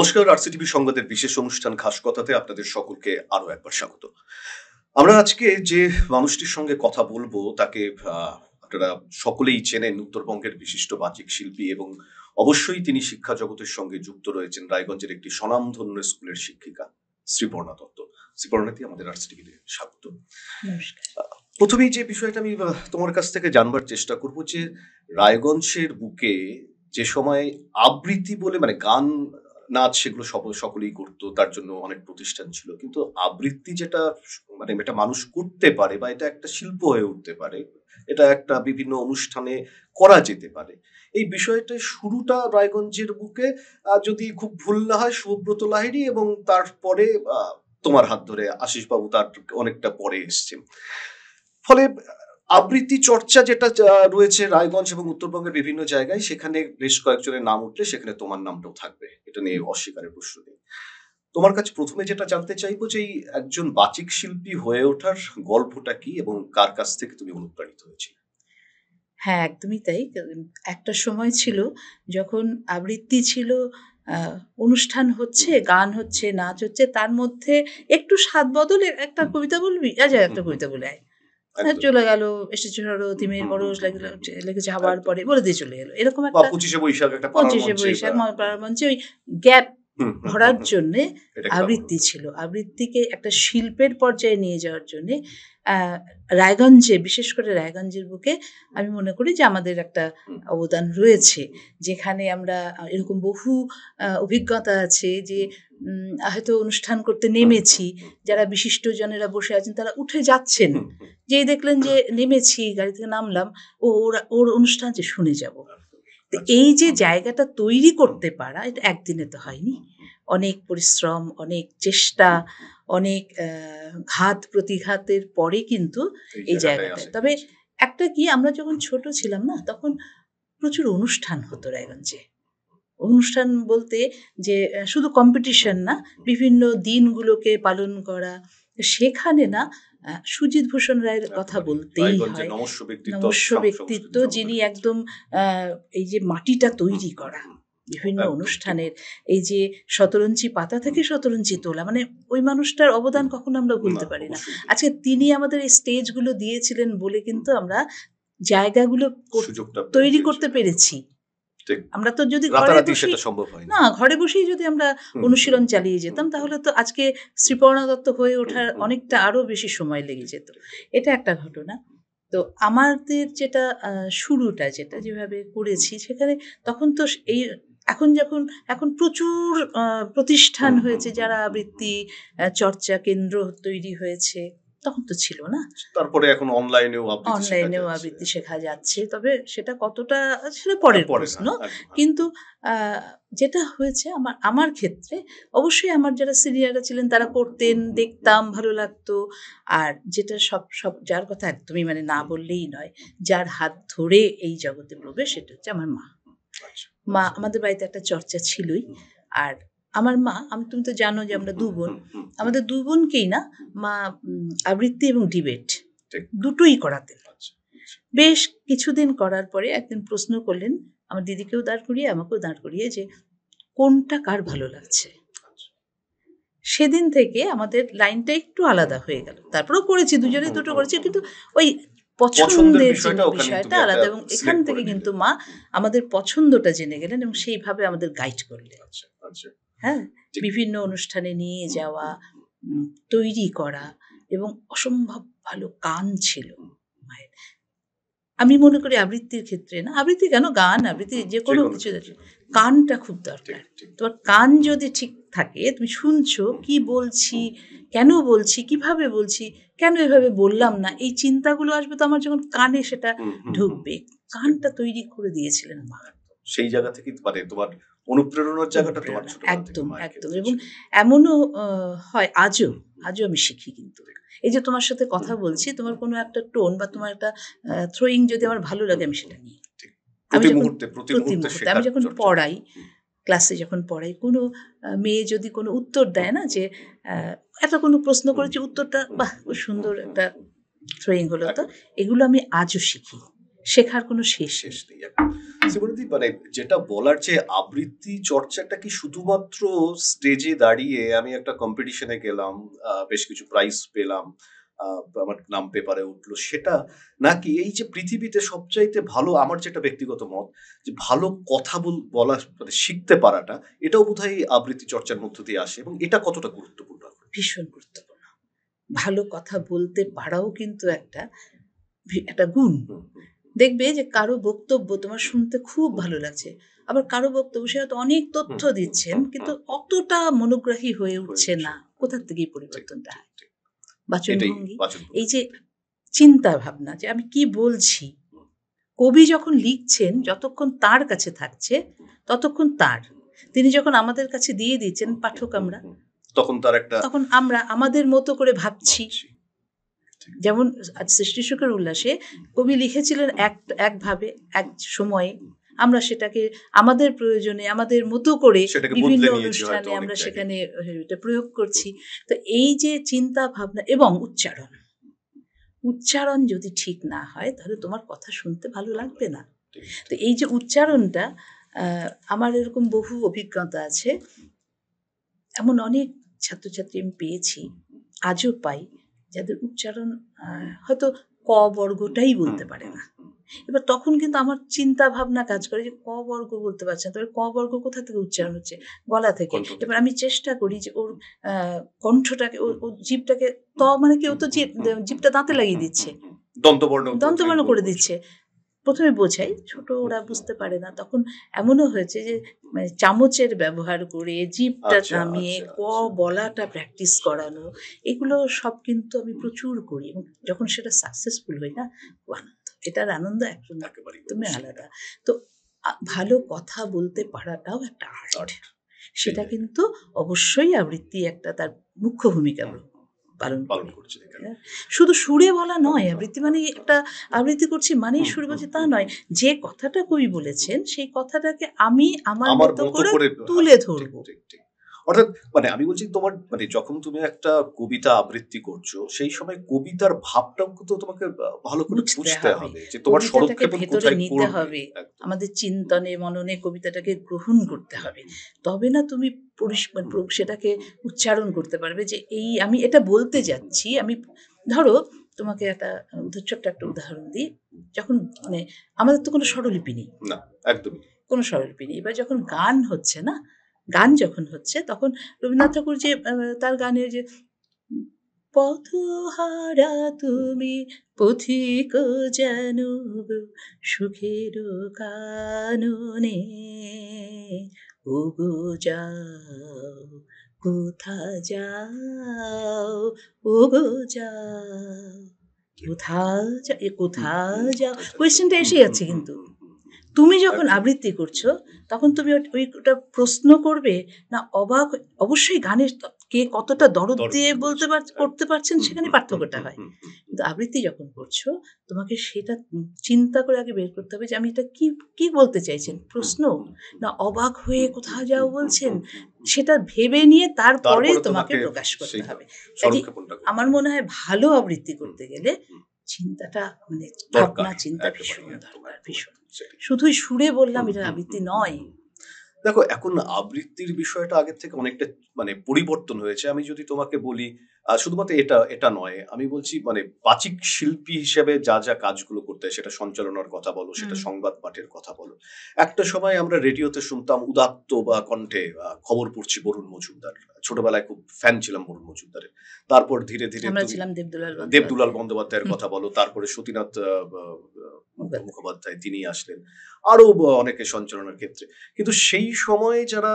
নমস্কার, আরসিটিভি সংবাদের বিশেষ অনুষ্ঠান খাস কথাতে আপনাদের সকলকে আরো একবার স্বাগত। আমরা আজকে যে মানুষটির সঙ্গে কথা বলবো তাকে আপনারা সকলেই চেনেন, উত্তরবঙ্গের বিশিষ্ট বাচিক শিল্পী এবং অবশ্যই তিনি শিক্ষা জগতের সঙ্গে যুক্ত রয়েছেন। রায়গঞ্জের একটি স্বনামধন্য স্কুলের শিক্ষিকা শ্রীপর্ণা দত্ত। শ্রীপর্ণাদি, আমাদের আরসিটিভিতে স্বাগত। প্রথমেই যে বিষয়টা আমি তোমার কাছ থেকে জানবার চেষ্টা করব যে রায়গঞ্জের বুকে যে সময় আবৃত্তি বলে মানে গান নাচ সেগুলো সকলেই করতো, তার জন্য অনেক প্রতিষ্ঠান ছিল, কিন্তু আবৃত্তি যেটা মানে এটা মানুষ করতে পারে বা এটা একটা শিল্প হয়ে উঠতে পারে, এটা একটা বিভিন্ন অনুষ্ঠানে করা যেতে পারে, এই বিষয়টা শুরুটা রায়গঞ্জের বুকে যদি খুব ভুল না হয় শুভব্রত লাহিড়ী এবং তারপরে তোমার হাত ধরে আশিস বাবু তার অনেকটা পরে এসছে। ফলে আবৃত্তি চর্চা যেটা রয়েছে রায়গঞ্জ এবং উত্তরবঙ্গের বিভিন্ন জায়গায়, সেখানে বেশ কয়েকজনের নাম উঠলে সেখানে তোমার নামটাও থাকবে, এটা নিয়ে অস্বীকারের প্রশ্ন নেই। তোমার কাছে প্রথমে যেটা জানতে চাইবো যে একজন বাচিক শিল্পী হয়ে ওঠার গল্পটা কি এবং কার কাছ থেকে তুমি অনুপ্রাণিত হয়েছিলে? হ্যাঁ, একদমই তাই। একটা সময় ছিল যখন আবৃত্তি ছিল, অনুষ্ঠান হচ্ছে, গান হচ্ছে, নাচ হচ্ছে, তার মধ্যে একটু স্বাদ বদলে একটা কবিতা বলবি, আচ্ছা একটা কবিতা বলে আয়। চলে গেল, এসেছে ধরো তিমির বরস লেগেছে হাওয়ার পরে বলে দিয়ে চলে এলো, এরকম একটা 25শে বৈশাখ পাড়ার মঞ্চে ওই গ্যাপ ভরার জন্যে আবৃত্তি ছিল। আবৃত্তিকে একটা শিল্পের পর্যায়ে নিয়ে যাওয়ার জন্যে রায়গঞ্জে, বিশেষ করে রায়গঞ্জের বুকে আমি মনে করি যে আমাদের একটা অবদান রয়েছে, যেখানে আমরা এরকম বহু অভিজ্ঞতা আছে যে হয়তো অনুষ্ঠান করতে নেমেছি, যারা বিশিষ্ট জনেরা বসে আছেন তারা উঠে যাচ্ছেন, যেই দেখলেন যে নেমেছি, গাড়ি থেকে নামলাম, ওর অনুষ্ঠান যে শুনে যাব। এই যে জায়গাটা তৈরি করতে পারা, এটা একদিনে তো হয়নি, অনেক পরিশ্রম, অনেক চেষ্টা, অনেক ঘাত প্রতিঘাতের পরে কিন্তু এই জায়গাটা। তবে একটা কি, আমরা যখন ছোট ছিলাম না, তখন প্রচুর অনুষ্ঠান হতো রায়গঞ্জে। অনুষ্ঠান বলতে যে শুধু কম্পিটিশন না, বিভিন্ন দিনগুলোকে পালন করা, সেখানে না সুজিত ভূষণ রায়ের কথা বলতেই হয়, নমস্য ব্যক্তিত্ব, যিনি একদম এই যে মাটিটা তৈরি করা বিভিন্ন অনুষ্ঠানের, এই যে শতরঞ্চি পাতা থেকে শতরঞ্চি তোলা, মানে ওই মানুষটার অবদান কখনো আমরা ভুলতে পারি না। আজকে তিনি আমাদের এই স্টেজগুলো দিয়েছিলেন বলে কিন্তু আমরা জায়গাগুলো তৈরি করতে পেরেছি। আমরা তো যদি ঘরে বসেই যদি আমরা অনুশীলন চালিয়ে যেতাম, তাহলে তো আজকে শ্রীপর্ণা দত্ত হয়ে ওঠার অনেকটা আরো বেশি সময় লেগে যেত। এটা একটা ঘটনা। তো আমাদের যেটা শুরুটা যেটা যেভাবে করেছি, সেখানে তখন তো এই এখন প্রচুর প্রতিষ্ঠান হয়েছে যারা আবৃত্তি চর্চা কেন্দ্র তৈরি হয়েছে, তখন তো ছিল না। তারপরে এখন অনলাইনেও আবৃত্তি শেখা যাচ্ছে, তবে সেটা কতটা সেটা পরের প্রশ্ন। কিন্তু যেটা হয়েছে আমার ক্ষেত্রে, অবশ্যই আমার যারা সিনিয়ররা ছিলেন তারা করতেন, দেখতাম, ভালো লাগতো। আর যেটা সব যার কথা একদমই মানে না বললেই নয়, যার হাত ধরে এই জগতে প্রবেশ, সেটা হচ্ছে আমার মা। আমাদের বাড়িতে একটা চর্চা ছিলই। আর আমার মা, তুমি তো জানো যে আমরা দু বোন, আমাদের দু বোনকেই না মা আবৃত্তি এবং ডিবেট দুটোই করাতেন। বেশ কিছুদিন করার পরে একদিন প্রশ্ন করলেন, আমার দিদিকেও দাঁড় করিয়ে আমাকেও দাঁড় করিয়ে, যে কোনটা কার ভালো লাগছে। সেদিন থেকে আমাদের লাইনটা একটু আলাদা হয়ে গেল। তারপরেও করেছি, দুজনেই দুটো করেছি, কিন্তু ওই পছন্দের বিষয়টা আলাদা। এবং এখান থেকে কিন্তু মা আমাদের পছন্দটা জেনে গেলেন এবং সেইভাবে আমাদের গাইড করলেন। হ্যাঁ, বিভিন্ন অনুষ্ঠানে নিয়ে যাওয়া, তৈরি করা, এবং অসম্ভব ভালো গান ছিল মায়ের। আমি মনে করি আবৃত্তির ক্ষেত্রে না, আবৃত্তি কেন, গান আবৃত্তি যে কোনো কিছু, কানটা খুব দরকার। তোমার কান যদি ঠিক থাকে, তুমি শুনছো কি বলছি, কেন বলছি, কিভাবে বলছি, কেন এভাবে বললাম না, এই চিন্তাগুলো আসবে তো আমার যখন কানে সেটা ঢুকবে। কানটা তৈরি করে দিয়েছিলেন মা। সেই জায়গা থেকে মানে তোমার অনুপ্রেরণার জায়গাটা তোমার একদম। এবং এমনও হয় আজও আমি শিখি। কিন্তু এই যে তোমার সাথে কথা বলছি, তোমার কোনো একটা টোন বা তোমার একটা থ্রোয়িং যদি আমার ভালো লাগে, আমি সেটা নিই। প্রতি মুহূর্তে আমি যখন পড়াই, ক্লাসে যখন পড়াই, কোনো মেয়ে যদি কোনো উত্তর দেয় না, যে একটা কোনো প্রশ্ন করেছি, উত্তরটা বাহ খুব সুন্দর একটা থ্রোয়িং হলো, তো এগুলো আমি আজও শিখি, শেখার কোনো শেষ নেই। শ্রীমতী, মানে যেটা বলার, যে আবৃত্তি চর্চাটা কি শুধুমাত্র স্টেজে দাঁড়িয়ে আমি একটা কম্পিটিশনে গেলাম, বেশ কিছু প্রাইজ পেলাম, আমার নাম পেপারে উঠলো, সেটা নাকি এই যে পৃথিবীতে সবচাইতে ভালো, আমার যেটা ব্যক্তিগত মত, যে ভালো কথা বলা মানে শিখতে পারাটা, এটাও বোধহয় আবৃত্তি চর্চার মধ্য দিয়ে আসে, এবং এটা কতটা গুরুত্বপূর্ণ? ভীষণ গুরুত্বপূর্ণ। ভালো কথা বলতে পারাও কিন্তু একটা গুণ। দেখবে যে কারো বক্তব্য তোমার শুনতে খুব ভালো লাগছে, আবার কারো বক্তব্য সে হয়তো অনেক তথ্য দিচ্ছেন কিন্তু অতটা মনোগ্রাহী হয়ে উঠছে না। কোথা থেকে এই পরিবর্তনটা হয়? বাচনভঙ্গি, এই যে চিন্তা ভাবনা, যে আমি কি বলছি। কবি যখন লিখছেন, যতক্ষণ তার কাছে থাকছে ততক্ষণ তার, তিনি যখন আমাদের কাছে দিয়ে দিচ্ছেন পাঠক আমরা, তখন আমরা আমাদের মতো করে ভাবছি। যেমন আজ সৃষ্টি সুখের উল্লাসে কবি লিখেছিলেন একভাবে এক সময়ে, আমরা সেটাকে আমাদের প্রয়োজনে আমাদের মতো করে বিভিন্ন অনুষ্ঠানে আমরা সেখানে এটা প্রয়োগ করছি। তো এই যে চিন্তা ভাবনা এবং উচ্চারণ যদি ঠিক না হয় তাহলে তোমার কথা শুনতে ভালো লাগবে না। তো এই যে উচ্চারণটা, আমার এরকম বহু অভিজ্ঞতা আছে, এমন অনেক ছাত্রছাত্রী আমি পেয়েছি, আজও পাই, যাদের উচ্চারণ হয়তো ক বর্গটাই বলতে পারে না। এবার তখন কিন্তু আমার চিন্তা ভাবনা কাজ করে যে ক বর্গ বলতে পারছে না, তবে ক বর্গ কোথা থেকে উচ্চারণ হচ্ছে? গলা থেকে। এবার আমি চেষ্টা করি যে ওর কণ্ঠটাকে, ওর জিভটাকে, মানে কি, ও তো জিভটা দাঁতে লাগিয়ে দিচ্ছে, দন্তবর্ণ করে দিচ্ছে। প্রথমে বোঝাই, ছোট ওরা বুঝতে পারে না, তখন এমনও হয়েছে যে মানে চামচের ব্যবহার করে জিভটা নামিয়ে ক বলাটা প্র্যাকটিস করানো, এগুলো সব কিন্তু আমি প্রচুর করি, এবং যখন সেটা সাকসেসফুল হয় না, আনন্দ, এটার আনন্দ একদমই আলাদা। তো ভালো কথা বলতে পারাটাও একটা আর্ট, সেটা কিন্তু অবশ্যই আবৃত্তি একটা তার মুখ্য ভূমিকা পালন করছে। শুধু সুরে বলা নয়, আবৃত্তি মানে একটা আবৃত্তি করছি মানেই সুরে বলছি তা নয়, যে কথাটা কবি বলেছেন সেই কথাটাকে আমি আমার মতো করে তুলে ধরবো। অর্থাৎ মানে আমি বলছি, তোমার মানে যখন তুমি একটা কবিতা আবৃত্তি করছো, সেই সময় কবিতার ভাবটাও তো তোমাকে ভালো করে বুঝতে হবে, যে তোমার স্বরক্ষেপণ কোথায় নিতে হবে, আমাদের চিন্তনে মননে কবিতাটাকে গ্রহণ করতে হবে, তবে না তুমি সেটাকে উচ্চারণ করতে পারবে যে এই আমি এটা বলতে যাচ্ছি। আমি ধরো তোমাকে একটা ছোট্ট একটা উদাহরণ দিই, যখন মানে আমাদের তো কোনো স্বরলিপি নেই, না একদমই কোনো স্বরলিপি নেই, এবার যখন গান হচ্ছে না, গান যখন হচ্ছে, তখন রবীন্দ্রনাথ ঠাকুর যে তার গানের যে পথহারা তুমি পথিক যেন সুখের কাননে, ওগো যাও কোথা যাও, ওগো যাও কোথা যাও, কোয়েশ্চেনটা এসে যাচ্ছে। কিন্তু তুমি যখন আবৃত্তি করছো তখন তুমি ওইটা প্রশ্ন করবে না, অবাক, অবশ্যই গানের কে কতটা দরদ দিয়ে করতে পারছেন সেখানে পার্থক্যটা হয়, কিন্তু আবৃত্তি যখন করছো তোমাকে সেটা চিন্তা করে আগে বের করতে হবে যে আমি এটা কি বলতে চাইছেন, প্রশ্ন না অবাক হয়ে কোথাও যাও বলছেন, সেটা ভেবে নিয়ে তারপরে তোমাকে প্রকাশ করতে হবে। আমার মনে হয় ভালো আবৃত্তি করতে গেলে চিন্তাটা, মানে ভাবনা চিন্তা ভীষণ দরকার, ভীষণ। শুধুই সুরে বললাম এটা আবৃত্তি নয়। দেখো, এখন আবৃত্তির বিষয়টা আগের থেকে অনেকটা মানে পরিবর্তন হয়েছে। আমি যদি তোমাকে বলি, শুধুমাত্র এটা নয়, আমি বলছি মানে বাচিক শিল্পী হিসেবে যা যা কাজগুলো করতে হয়, সেটা সঞ্চালনার কথা বলো, সেটা সংবাদ পাঠের কথা বলো। একটা সময় আমরা রেডিওতে শুনতাম উদাত্ত বা কণ্ঠে খবর পড়ছি বরুণ মজুমদার, ছোটবেলায় খুব ফ্যান ছিলাম বরুণ মজুমদারের। তারপর ধীরে ধীরে দেবদুলাল বন্দ্যোপাধ্যায়ের কথা বলো, তারপরে সতীনাথ মুখোপাধ্যায় তিনি আসলেন, আরো অনেকে সঞ্চালনার ক্ষেত্রে। কিন্তু সেই সময়ে যারা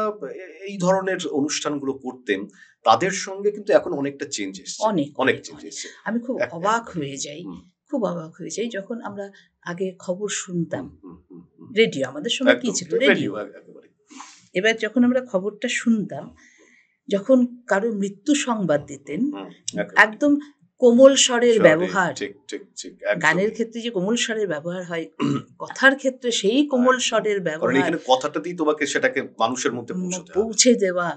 এই ধরনের অনুষ্ঠানগুলো করতেন তাদের সঙ্গে কিন্তু এখন অনেকটা চেঞ্জ এসেছে, অনেক চেঞ্জ এসেছে। আমি খুব অবাক হয়ে যাই যখন আমরা আগে খবর শুনতাম, রেডিও, আমাদের সময় কি ছিল, রেডিও। এবার যখন আমরা খবরটা শুনতাম, যখন কারো মৃত্যু সংবাদ দিতেন, একদম কোমল স্বরের ব্যবহার, গানের ক্ষেত্রে যে কোমল স্বরের ব্যবহার হয়, কথার ক্ষেত্রে সেই কোমল স্বরের ব্যবহার, কথাটা দিয়ে তোমাকে সেটাকে মানুষের মধ্যে পৌঁছে দেওয়া,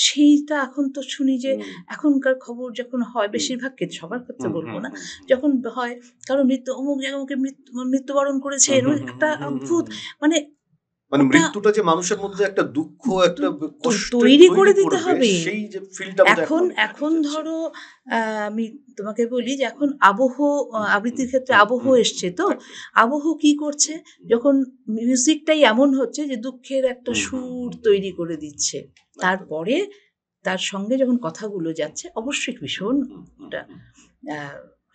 সেইটা এখন তো শুনি যে এখনকার খবর যখন হয়, বেশিরভাগ ক্ষেত্রে, সবার ক্ষেত্রে বলবো না, যখন হয় কারো মৃত্যু, অমুক জায়গায় মৃত্যুবরণ করেছে, একটা অদ্ভুত মানে মৃত্যুটা যে মানুষের মধ্যে একটা দুঃখ, একটা কষ্ট তৈরি করে দিতে হবে, সেই যে ফিলটা এখন ধরো আমি তোমাকে বলি যে এখন আবৃত্তির ক্ষেত্রে আবহ এসছে, তো আবহ কি করছে, যখন মিউজিকটাই এমন হচ্ছে যে দুঃখের একটা সুর তৈরি করে দিচ্ছে, তারপরে তার সঙ্গে যখন কথাগুলো যাচ্ছে অবশ্যই ভীষণ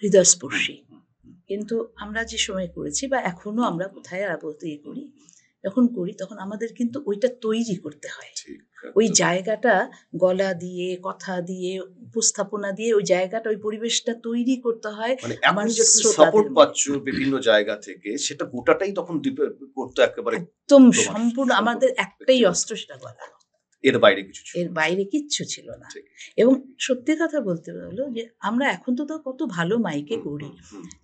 হৃদয়স্পর্শী। কিন্তু আমরা যে সময় করেছি বা এখনো আমরা কোথায় আবৃত্তি করি, যখন করি তখন আমাদের কিন্তু ওইটা তৈরি করতে হয়, ওই জায়গাটা গলা দিয়ে, কথা দিয়ে, উপস্থাপনা দিয়ে ওই জায়গাটা, ওই পরিবেশটা তৈরি করতে হয়। আমার সাপোর্ট পাচ্ছ বিভিন্ন জায়গা থেকে, সেটা গোটাটাই তখন করতে একেবারে একদম সম্পূর্ণ আমাদের একটাই অস্ত্র, সেটা গলা, এর বাইরে কিচ্ছু ছিল না। এবং সত্যি কথা বলতে হলো যে আমরা এখন তো কত ভালো মাইকে করি,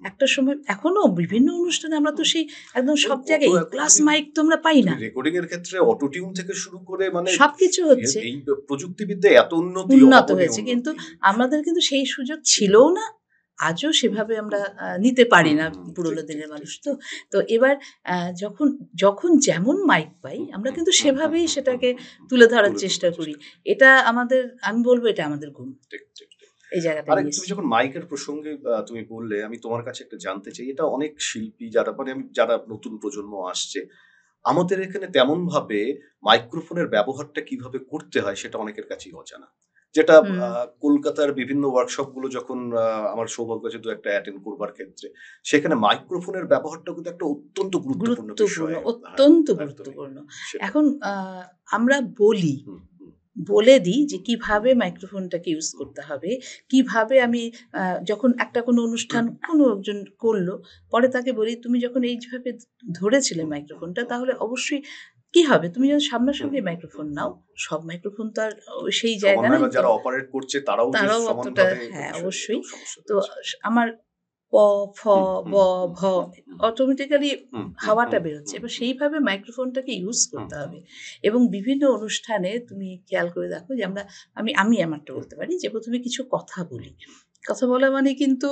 একটা সময় এখনো বিভিন্ন অনুষ্ঠানে আমরা তো সেই একদম সব জায়গায় ক্লাস মাইক তো আমরা পাই না, রেকর্ডিং এর ক্ষেত্রে অটোটিউন থেকে শুরু করে সবকিছু হচ্ছে, এই প্রযুক্তিবিদ্যা এত উন্নত হয়েছে, কিন্তু আমাদের কিন্তু সেই সুযোগ ছিলও না, আজও সেভাবে আমরা নিতে পারি না, পুরোনো দিনের মানুষ তো। তো এবার যখন যেমন মাইক পাই আমরা কিন্তু সেভাবেই সেটাকে তুলে ধরার চেষ্টা করি, এটা আমাদের, আমি বলবো এটা আমাদের গুণ। এই জায়গাটা তুমি যখন মাইকের প্রসঙ্গে তুমি বললে, আমি তোমার কাছে একটা জানতে চাই, এটা অনেক শিল্পী যারা নতুন প্রজন্ম আসছে, আমাদের এখানে তেমন ভাবে মাইক্রোফোনের ব্যবহারটা কিভাবে করতে হয় সেটা অনেকের কাছেই অজানা, যেটা কলকাতার বিভিন্ন ওয়ার্কশপ গুলো যখন আমার সৌভাগ্য আছে দু একটা অ্যাটেন্ড করবার ক্ষেত্রে, সেখানে মাইক্রোফোনের ব্যবহারটা কিন্তু একটা অত্যন্ত গুরুত্বপূর্ণ বিষয়, অত্যন্ত গুরুত্বপূর্ণ। এখন আমরা বলে দিই যে কিভাবে মাইক্রোফোনটাকে ইউজ করতে হবে, কিভাবে আমি যখন একটা কোনো অনুষ্ঠান কোনো একজন করলো, পরে তাকে বলি তুমি যখন এইভাবে ধরেছিলে মাইক্রোফোনটা, তাহলে অবশ্যই কি হবে, তুমি যখন সামনাসামনি মাইক্রোফোন নাও, সব মাইক্রোফোন তো আর সেই জায়গা না, যারা অপারেট করছে তারাও অতটা, হ্যাঁ অবশ্যই। তো আমার প, ফ, ব, ভ অটোমেটিক্যালি হাওয়াটা বেরোচ্ছে, এবার সেইভাবে মাইক্রোফোনটাকে ইউজ করতে হবে। এবং বিভিন্ন অনুষ্ঠানে তুমি খেয়াল করে দেখো যে আমি আমারটা বলতে পারি যে প্রথমে কিছু কথা বলি, কথা বলা মানে কিন্তু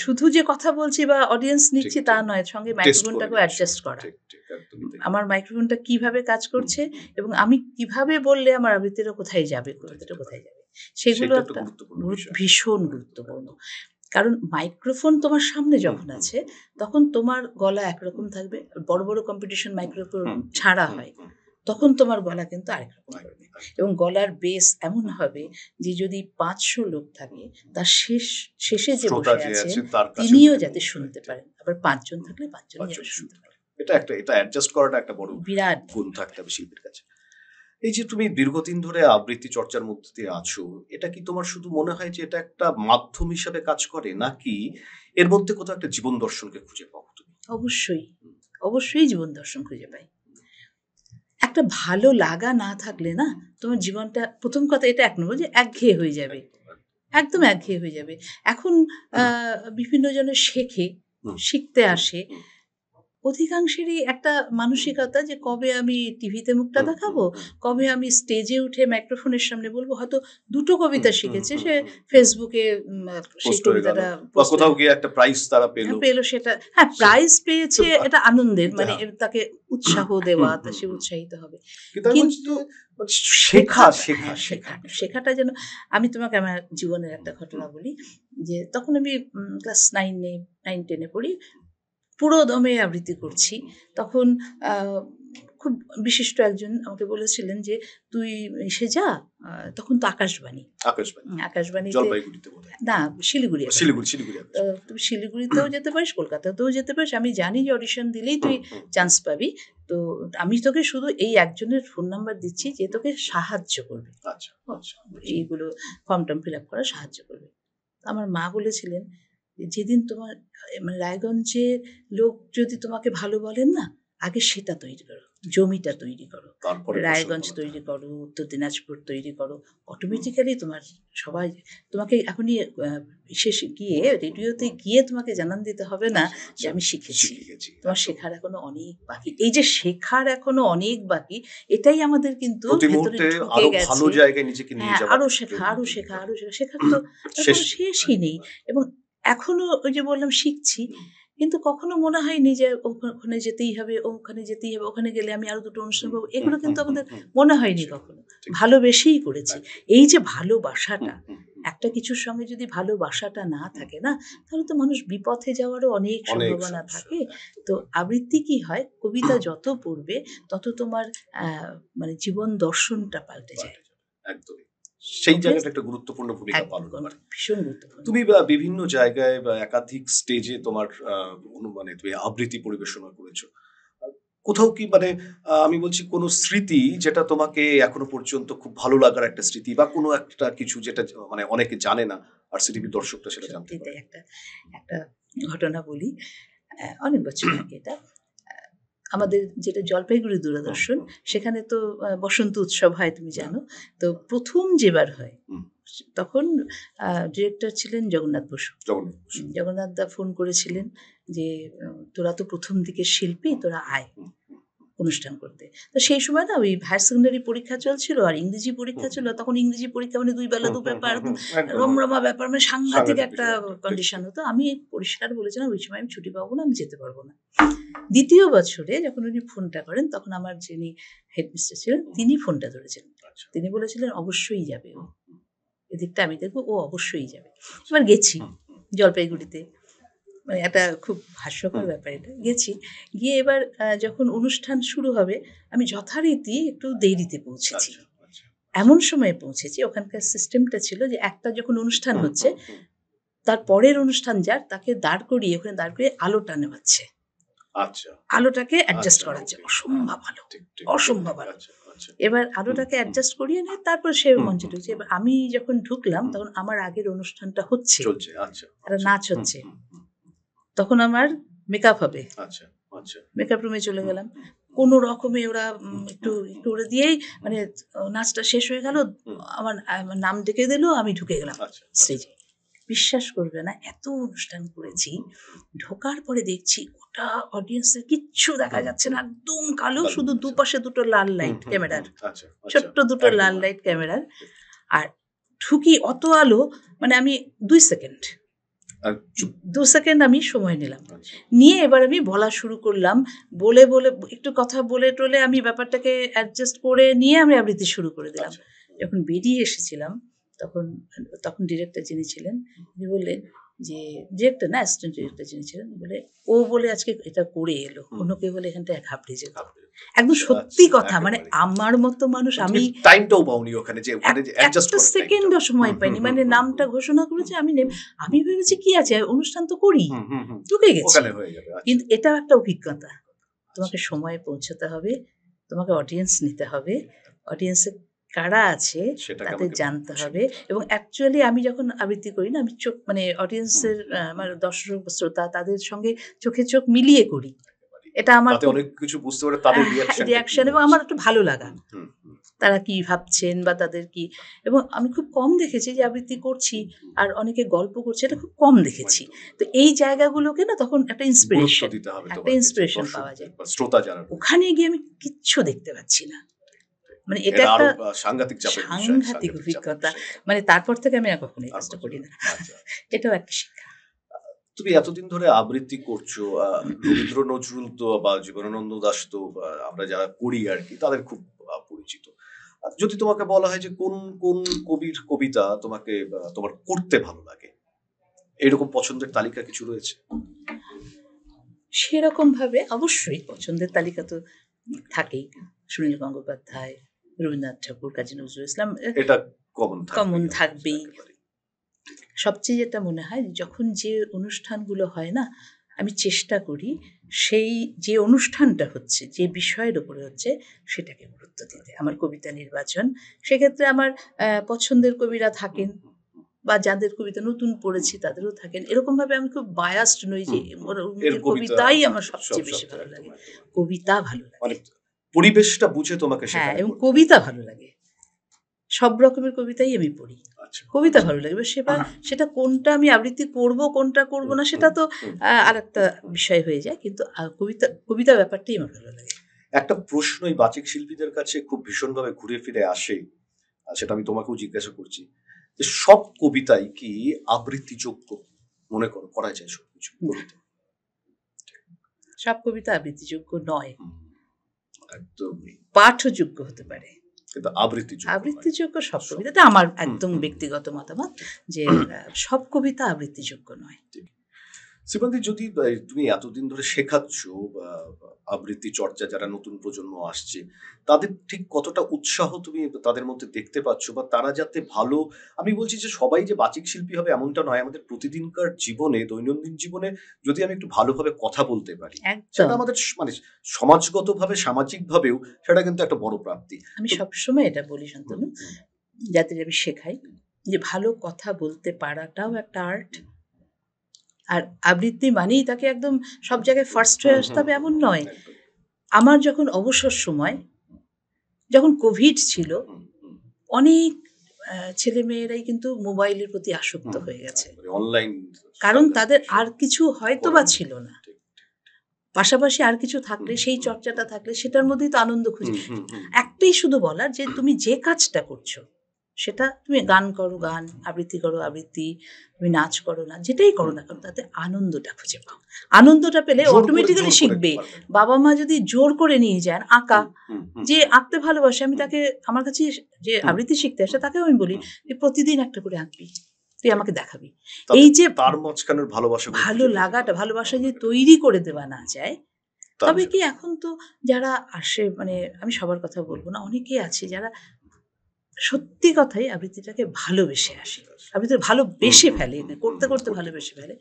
শুধু যে কথা বলছি বা অডিয়েন্স নিচ্ছি তা নয়, সঙ্গে মাইক্রোফোনটাকেও অ্যাডজাস্ট করা, আমার মাইক্রোফোনটা কিভাবে কাজ করছে এবং আমি কিভাবে বললে আমার আবৃত্তিটা কোথায় যাবে, সেগুলো একটা ভীষণ গুরুত্বপূর্ণ। কারণ মাইক্রোফোন তোমার সামনে যখন আছে তখন তোমার গলা একরকম থাকবে, বড় বড় কম্পিটিশন মাইক্রোফোন ছাড়া হয়, তখন তোমার গলা কিন্তু আরেক রকম হবে, এবং গলার বেস এমন হবে যে যদি 500 লোক থাকে, তার শেষে যে বসে আছে তিনিও যাতে শুনতে পারেন, আবার 5 জন থাকলে 5 জনই শুনতে পারেন। এটা অ্যাডজাস্ট করাটা একটা বড় বিরাট গুণ থাকতে হবে শিল্পীর কাছে। এই যে তুমি দীর্ঘদিন ধরে আবৃত্তি চর্চার মধ্যে দিয়ে আছো, এটা কি তোমার শুধু মনে হয় যে এটা একটা মাধ্যম হিসেবে কাজ করে, নাকি এর মধ্যে কোথাও একটা জীবন দর্শনকে খুঁজে পাও তুমি? অবশ্যই জীবন দর্শন খুঁজে পাই। একটা ভালো লাগা না থাকলে না তোমার জীবনটা, প্রথম কথা এটা এক নম্বর যে একঘেয়ে হয়ে যাবে, একদম একঘেয়ে হয়ে যাবে। এখন বিভিন্ন জনের শিখতে আসে, অধিকাংশেরই একটা মানসিকতা যে কবে আমি টিভিতে মুখটা দেখাবো, কবে আমি স্টেজে উঠে মাইক্রোফোনের সামনে বলবো। হয়তো 2টো কবিতা শিখেছে, সে ফেসবুকে সেই কবিতাটা কোথাও গিয়ে একটা প্রাইজ তারা পেলো, সেটা হ্যাঁ প্রাইজ পেয়েছে, এটা আনন্দের, মানে তাকে উৎসাহ দেওয়া, তা সে উৎসাহিত হবে। কিন্তু শেখাটা যেন, আমি তোমাকে আমার জীবনের একটা ঘটনা বলি, যে তখন আমি ক্লাস 9-10 পড়ি, পুরো দমে আবৃত্তি করছি, তখন খুব বিশিষ্ট একজন আমাকে বলেছিলেন যে তুই এসে যা, তখন তো আকাশবাণীতে না, শিলিগুড়ি, তুই শিলিগুড়িতেও যেতে পারিস, কলকাতাতেও যেতে পারিস, আমি জানি যে অডিশন দিলেই তুই চান্স পাবি, তো আমি তোকে শুধু এই একজনের ফোন নাম্বার দিচ্ছি যে তোকে সাহায্য করবে, এইগুলো ফর্ম টর্ম ফিল আপ করা সাহায্য করবে। আমার মা বলেছিলেন যেদিন তোমার মানে রায়গঞ্জের লোক যদি তোমাকে ভালো বলেন না, আগে সেটা তৈরি করো, জমিটা তৈরি করো, তারপরে রায়গঞ্জ তৈরি করো, উত্তর দিনাজপুর তৈরি করো, অটোমেটিক্যালি তোমার সবাই তোমাকে এখনই বিশেষ গিয়ে রেডিওতে গিয়ে তোমাকে জানান দিতে হবে না যে আমি শিখেছি। তোমার শেখার এখনো অনেক বাকি। এই যে শেখার এখনো অনেক বাকি, এটাই আমাদের কিন্তু ভেতরে ঢুকে গেছে। ভালো জায়গায় নিজেকে নিয়ে যাওয়া, আরো শেখা, আরো শেখা, আরো শেখা, শেখার তো শেষই নেই। এবং এখনো ওই যে বললাম শিখছি, কিন্তু কখনো মনে হয়নি যে ওখানে যেতেই হবে, ওখানে যেতেই হবে, ওখানে গেলে আমি আরো দুটো অনুষ্ঠান পাবো, এগুলো কিন্তু আমাদের মনে হয়নি কখনো। ভালোবেসেই করেছি। এই যে ভালোবাসাটা, একটা কিছুর সঙ্গে যদি ভালোবাসাটা না থাকে না, তাহলে তো মানুষ বিপথে যাওয়ারও অনেক সম্ভাবনা থাকে। তো আবৃত্তি কি হয়, কবিতা যত পড়বে তত তোমার মানে জীবন দর্শনটা পাল্টে যায়। একদমই সেই জায়গাটা একটা গুরুত্বপূর্ণ ভূমিকা পালন করে, ভীষণ গুরুত্বপূর্ণ। তুমি বিভিন্ন জায়গায় বা একাধিক স্টেজে তোমার মানে তুমি আবৃত্তি পরিবেশনা করেছো, কোথাও কি মানে আমি বলছি কোনো স্মৃতি যেটা তোমাকে এখনো পর্যন্ত খুব ভালো লাগার একটা স্মৃতি, বা কোনো একটা কিছু যেটা মানে অনেকে জানে না আর সিটিভির দর্শকরা সেটা জানতে পারে? একটা ঘটনা বলি, অনেক বছর আগে এটা। আমাদের যেটা জলপাইগুড়ি দূরদর্শন, সেখানে তো বসন্ত উৎসব হয় তুমি জানো। তো প্রথম যেবার হয় তখন ডিরেক্টর ছিলেন জগন্নাথ বসু। জগন্নাথ দা ফোন করেছিলেন যে তোরা তো প্রথম দিকের শিল্পী, তোরা আয় অনুষ্ঠান করতে। তো সেই সময় না ওই হায়ার সেকেন্ডারি পরীক্ষা চলছিল আর ইংরেজি পরীক্ষা ছিল। তখন ইংরেজি পরীক্ষা মানে 2 বেলা 2 পেপার, রমরমা ব্যাপার, মানে সাংঘাতিক একটা কন্ডিশন হতো। আমি পরিষ্কার বলেছিলাম ওই সময় আমি ছুটি পাবো না, আমি যেতে পারবো না। দ্বিতীয় বছরে যখন উনি ফোনটা করেন, তখন আমার যিনি হেডমিস্টার ছিলেন তিনি ফোনটা ধরেছিলেন। তিনি বলেছিলেন অবশ্যই যাবে ও, এদিকটা আমি দেখবো, ও অবশ্যই যাবে। এবার গেছি জলপাইগুড়িতে, মানে একটা খুব হাস্যকর ব্যাপার এটা। গেছি, গিয়ে এবার যখন অনুষ্ঠান শুরু হবে আমি যথারীতি একটু দেরিতে পৌঁছেছি। এমন সময় পৌঁছেছি, ওখানকার সিস্টেমটা ছিল যে একটা যখন অনুষ্ঠান হচ্ছে তার পরের অনুষ্ঠান যার তাকে দাঁড় করিয়ে ওখানে দাঁড় করিয়ে আলোটা নেওয়াচ্ছে, আলোটাকে অ্যাডজাস্ট করাচ্ছে। অসম্ভব আলো, অসম্ভব আলো। এবার আলোটাকে অ্যাডজাস্ট করিয়ে নেয়, তারপর সে মঞ্চে ঢুকছে। এবার আমি যখন ঢুকলাম তখন আমার আগের অনুষ্ঠানটা হচ্ছে, একটা নাচ হচ্ছে, তখন আমার মেকআপ হবে। মেকআপ রুমে চলে গেলাম, কোনো রকমে ওরা একটু করে দিয়েই মানে নাচটা শেষ হয়ে গেল, আমার নাম ডেকে দিল, আমি ঢুকে গেলাম স্টেজে। বিশ্বাস করবে না, এত অনুষ্ঠান করেছি, ঢোকার পরে দেখছি গোটা অডিয়েন্সের কিচ্ছু দেখা যাচ্ছে না, একদম কালো, শুধু দুপাশে দুটো লাল লাইট ক্যামেরার, ছোট্ট দুটো লাল লাইট ক্যামেরার। আর ঢুকি অত আলো, মানে আমি 2 সেকেন্ড আমি সময় নিলাম, নিয়ে এবার আমি বলা শুরু করলাম। বলে বলে একটু কথা বলে টলে আমি ব্যাপারটাকে অ্যাডজাস্ট করে নিয়ে আমি আবৃত্তি শুরু করে দিলাম। যখন বেরিয়ে এসেছিলাম তখন ডিরেক্টর যিনি ছিলেন তিনি বললেন যে, ডিরেক্টর না অ্যাসিস্ট্যান্ট ডিরেক্টর যিনি ছিলেন, বলে ও বলে আজকে এটা করে এলো, অন্য কেউ বলে এখানটা ঘাবড়ে যেত। একদম সত্যি কথা, মানে আমার মতো মানুষ, আমি টাইমটাও পাওনি ওখানে, যে অ্যাডজাস্ট করতে সেকেন্ডও সময় পাইনি। মানে নামটা ঘোষণা করেছে, আমি ভেবেছি কি আছে, অনুষ্ঠান তো করি, ঢুকে গেছি। কিন্তু এটাও একটা অভিজ্ঞতা, তোমাকে সময়ে পৌঁছতে হবে, তোমাকে অডিয়েন্স নিতে হবে, অডিয়েন্সের কারা আছে তাদের জানতে হবে। এবং অ্যাকচুয়ালি আমি যখন আবৃত্তি করি না, আমি চোখ মানে অডিয়েন্সের আমার দর্শক শ্রোতা তাদের সঙ্গে চোখে চোখ মিলিয়ে করি। এটা আমার অনেক কিছু বুঝতে পারে, তাদের রিঅ্যাকশন, এবং আমার একটু ভালো লাগা, তারা কি ভাবছেন বা তাদের কি। এবং আমি খুব কম দেখেছি যে আবৃত্তি করছি আর অনেকে গল্প করছে, এটা খুব কম দেখেছি। তো এই জায়গাগুলোকে না তখন একটা ইন্সপিরেশন পাওয়া যায়। ওখানে গিয়ে আমি কিচ্ছু দেখতে পাচ্ছি না, মানে এটা একটা সাংঘাতিক অভিজ্ঞতা। মানে তারপর থেকে আমি আর কখনো এই কাজটা করি না। এটাও একটা শিক্ষা। তুমি এতদিন ধরে আবৃত্তি করছো, রবীন্দ্র নজরুল তো বা জীবনানন্দ দাশ তো আমরা যারা করি আর কি তাদের খুব পরিচিত। যদি তোমাকে বলা হয় যে কোন কোন কবির কবিতা তোমাকে তোমার করতে ভালো লাগে, এরকম পছন্দের তালিকা কিছু রয়েছে? সেরকম ভাবে অবশ্যই পছন্দের তালিকা তো থাকেই, সুনীল গঙ্গোপাধ্যায়, রবীন্দ্রনাথ ঠাকুর, কাজী নজরুল ইসলাম, এটা কমন থাকবেই। সবচেয়ে যেটা মনে হয়, যখন যে অনুষ্ঠানগুলো হয় না, আমি চেষ্টা করি সেই যে অনুষ্ঠানটা হচ্ছে, যে বিষয়ের উপরে হচ্ছে, সেটাকে গুরুত্ব দিতে। আমার কবিতা নির্বাচন, সেক্ষেত্রে আমার পছন্দের কবিরা থাকেন, বা যাদের কবিতা নতুন পড়েছি তাদেরও থাকেন। এরকম ভাবে আমি খুব বায়াসড নই যে কবিতাই আমার সবচেয়ে বেশি ভালো লাগে, কবিতা ভালো লাগে। পরিবেশটা বুঝে তোমাকে হ্যাঁ, সেখানে এবং করতে কবিতা ভালো লাগে, সব রকমের কবিতাই আমি পড়ি। আচ্ছা কবিতা ভালো লাগে, এবার সেটা কোনটা আমি আবৃত্তি করব কোনটা করব না সেটা তো আরেকটা বিষয় হয়ে যায়, কিন্তু কবিতা ব্যাপারটাই আমার ভালো লাগে। একটা প্রশ্নই বাচিক শিল্পীদের কাছে খুব ভীষণভাবে ঘুরে ফিরে আসে, সেটা আমি তোমাকেও জিজ্ঞাসা করছি, যে সব কবিতাই কি আবৃত্তিযোগ্য মনে করো, করা যায় সবকিছু কবিতা? সব কবিতা আবৃত্তিযোগ্য নয়, একদমই পাঠযোগ্য হতে পারে, কিন্তু আবৃত্তিযোগ্য সব কবিতা। এটা আমার একদম ব্যক্তিগত মতামত যে সব কবিতা আবৃত্তিযোগ্য নয়। শ্রীকান্তি, যদি তুমি এতদিন ধরে শেখাচ্ছ আবৃত্তি চর্চা, যারা নতুন প্রজন্ম আসছে তাদের ঠিক কতটা উৎসাহ তুমি তাদের মধ্যে দেখতে পাচ্ছ, বা তারা যাতে ভালো, আমি বলছি যে সবাই যে বাচিক শিল্পী হবে এমনটা নয়, আমাদের প্রতিদিনকার জীবনে, দৈনন্দিন জীবনে যদি আমি একটু ভালোভাবে কথা বলতে পারি, সেটা আমাদের মানে সমাজগতভাবে, সামাজিক ভাবেও সেটা কিন্তু একটা বড় প্রাপ্তি। আমি সবসময় এটা বলি শান্তনু, যাদের আমি শেখাই, যে ভালো কথা বলতে পারাটাও একটা আর্ট। আর আবৃত্তি মানেই তাকে একদম সব জায়গায় ফার্স্ট হয়ে আসতে হবে এমন নয়। আমার যখন অবসর সময়, যখন কোভিড ছিল, অনেক ছেলে মেয়েরাই কিন্তু মোবাইলের প্রতি আসক্ত হয়ে গেছে, অনলাইন, কারণ তাদের আর কিছু হয়তো বা ছিল না, পাশাপাশি আর কিছু থাকলে, সেই চর্চাটা থাকলে সেটার মধ্যেই তো আনন্দ খুঁজে। একটাই শুধু বলার, যে তুমি যে কাজটা করছো সেটা, তুমি গান করো গান, আবৃত্তি করো আবৃত্তি, তুমি নাচ করো না, যেটাই করো না কেন তাতে আনন্দটা খুঁজে পাও। আনন্দটা পেলে অটোমেটিক্যালি শিখবে। বাবা মা যদি জোর করে নিয়ে যান, আঁকা, যে আঁকতে ভালোবাসে, আমি তাকে, আমার কাছে যে আবৃত্তি শিখতে আসে তাকেও আমি বলি যে প্রতিদিন একটা করে আঁকবি, তুই আমাকে দেখাবি। এই যে তার মাঝখানের ভালোবাসা, ভালো লাগাটা, ভালোবাসা যদি তৈরি করে দেওয়া না যায়, তবে কি এখন তো যারা আসে, মানে আমি সবার কথা বলবো না, অনেকেই আছে যারা সত্যি কথাই আবৃত্তিটাকে ভালোবেসে আসে, আবৃত্তি ভালোবেসে ফেলে, করতে করতে ভালোবেসে ফেলে।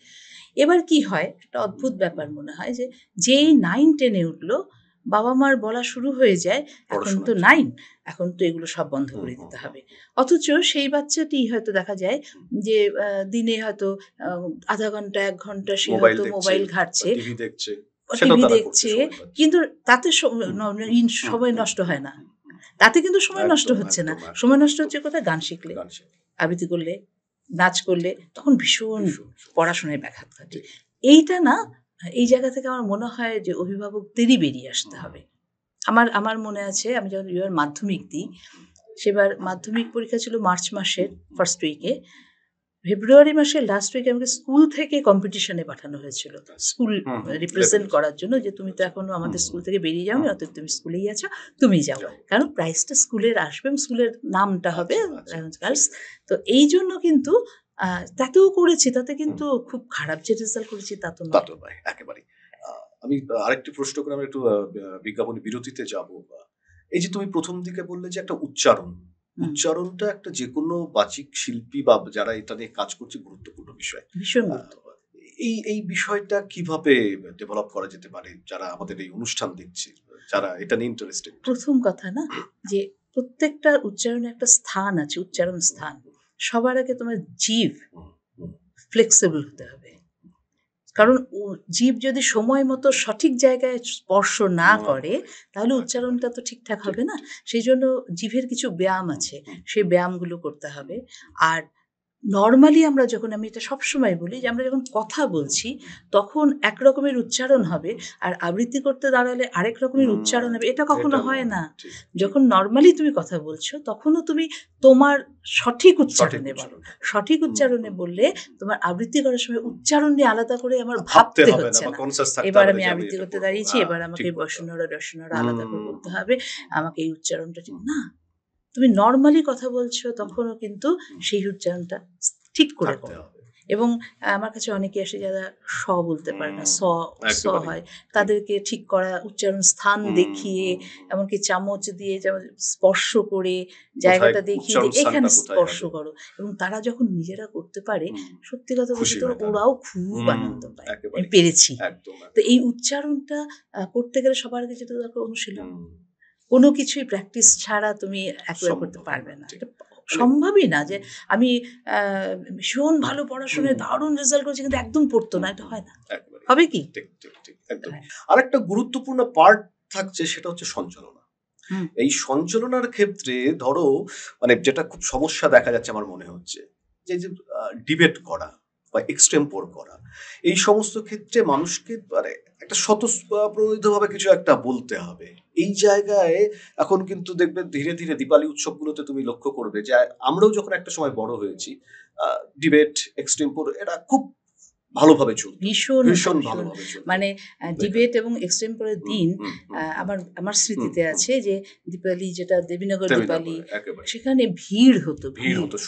এবার কি হয়, একটা অদ্ভুত ব্যাপার মনে হয়, যে যেই 9-10-এ উঠলো, বাবা মার বলা শুরু হয়ে যায়, এখন তো 9, এখন তো এগুলো সব বন্ধ করে দিতে হবে। অথচ সেই বাচ্চাটি হয়তো দেখা যায় যে দিনে হয়তো আধা ঘন্টা 1 ঘন্টা সে হয়তো মোবাইল ঘাটছে, টিভি দেখছে, কিন্তু তাতে সময় নষ্ট হয় না, তাতে কিন্তু সময় নষ্ট হচ্ছে না। সময় নষ্ট হচ্ছে কোথায়? গান শিখলে, আবৃত্তি করলে, নাচ করলে, তখন ভীষণ পড়াশোনায় ব্যাঘাত ঘটে। এইটা না, এই জায়গা থেকে আমার মনে হয় যে অভিভাবকদেরই বেরিয়ে আসতে হবে। আমার মনে আছে, আমি যখন এবার মাধ্যমিক দিই, সেবার মাধ্যমিক পরীক্ষা ছিল মার্চ মাসের ফার্স্ট উইকে, ফেব্রুয়ারি মাসের লাস্ট উইকে আমাকে স্কুল থেকে কম্পিটিশনে পাঠানো হয়েছিল, স্কুল রিপ্রেজেন্ট করার জন্য, যে তুমি তো এখনো আমাদের স্কুল থেকে বেরিয়ে যাওনি, অতএব তুমি স্কুলেই আছো, তুমি যাও, কারণ প্রাইজটা স্কুলের আসবে এবং স্কুলের নামটা হবে রায়গঞ্জ গার্লস। তো এই জন্য কিন্তু তাতেও করেছি, তাতে কিন্তু খুব খারাপ যে রেজাল্ট করেছি তা তো নয় একেবারে। আমি আরেকটি প্রশ্ন করে আমরা একটু বিজ্ঞাপনী বিরতিতে যাব। এই যে তুমি প্রথম দিকে বললে যে একটা উচ্চারণটা একটা যে কোনো বাচিক শিল্পী বা যারা এটা নিয়ে কাজ করছে গুরুত্বপূর্ণ বিষয়, ভীষণ গুরুত্বপূর্ণ। এই বিষয়টা কিভাবে ডেভেলপ করা যেতে পারে, যারা আমাদের এই অনুষ্ঠান দেখছে, যারা এটা নিয়ে ইন্টারেস্টেড? প্রথম কথা না, যে প্রত্যেকটা উচ্চারণে একটা স্থান আছে, উচ্চারণ স্থান। সবার আগে তোমার জিভ ফ্লেক্সিবল হতে হবে, কারণ জিভ যদি সময় মতো সঠিক জায়গায় স্পর্শ না করে, তাহলে উচ্চারণটা তো ঠিকঠাক হবে না। সেই জন্য জিভের কিছু ব্যায়াম আছে, সেই ব্যায়ামগুলো করতে হবে। আর নর্মালি আমরা যখন, আমি এটা সবসময় বলি, যে আমরা যখন কথা বলছি তখন এক রকমের উচ্চারণ হবে, আর আবৃত্তি করতে দাঁড়ালে আরেক রকমের উচ্চারণ হবে, এটা কখনো হয় না। যখন নর্মালি তুমি কথা বলছো তখনও তুমি তোমার সঠিক উচ্চারণে বলো, সঠিক উচ্চারণে বললে তোমার আবৃত্তি করার সময় উচ্চারণ নিয়ে আলাদা করে আমার ভাবতে হচ্ছে না। এবার আমি আবৃত্তি করতে দাঁড়িয়েছি, এবার আমাকে বসনরা দর্শনরা আলাদা করে বলতে হবে, আমাকে এই উচ্চারণটা ঠিক না। তুমি নর্মালি কথা বলছো তখনও কিন্তু সেই উচ্চারণটা ঠিক করে করো। এবং আমার কাছে অনেকে আসে যারা স বলতে পারে না, স হয়, তাদেরকে ঠিক করা, উচ্চারণ স্থান দেখিয়ে, এমনকি চামচ দিয়ে স্পর্শ করে জায়গাটা দেখিয়ে এখানে স্পর্শ করো, এবং তারা যখন নিজেরা করতে পারে, সত্যি কথা বলতে তো ওরাও খুব আনন্দ পায়, আমি পেরেছি। তো এই উচ্চারণটা করতে গেলে সবার আগে যেটা দরকার অনুশীলন। কোনো কিছুই প্র্যাকটিস ছাড়া তুমি একবার করতে পারবে না, এটা সম্ভবই না। যে আমি ভীষণ ভালো পড়াশোনায় দারুণ রেজাল্ট করেছি কিন্তু একদম পড়তো না, এটা হয় না। হবে কি? আরেকটা গুরুত্বপূর্ণ পার্ট থাকছে, সেটা হচ্ছে সঞ্চালনা। এই সঞ্চালনার ক্ষেত্রে ধরো মানে যেটা খুব সমস্যা দেখা যাচ্ছে আমার মনে হচ্ছে যে ডিবেট করা বা এক্সটেম্পোর করা, এই সমস্ত ক্ষেত্রে মানুষকে মানে একটা স্বতঃপ্রণোদিতভাবে কিছু একটা বলতে হবে। এই জায়গায় এখন কিন্তু দেখবে ধীরে ধীরে দীপাবলি উৎসবগুলোতে তুমি লক্ষ্য করবে যে আমরাও যখন একটা সময় বড় হয়েছি, ডিবেট এক্সটেম্পোর এটা খুব ভালোভাবে চলতো, ভীষণ ভালোভাবে চলতো। মানে ডিবেট এবং এক্সটেম্পোরের দিন আমার স্মৃতিতে আছে যে দীপাবলি, যেটা দেবীনগর দীপাবলি, সেখানে ভিড় হতো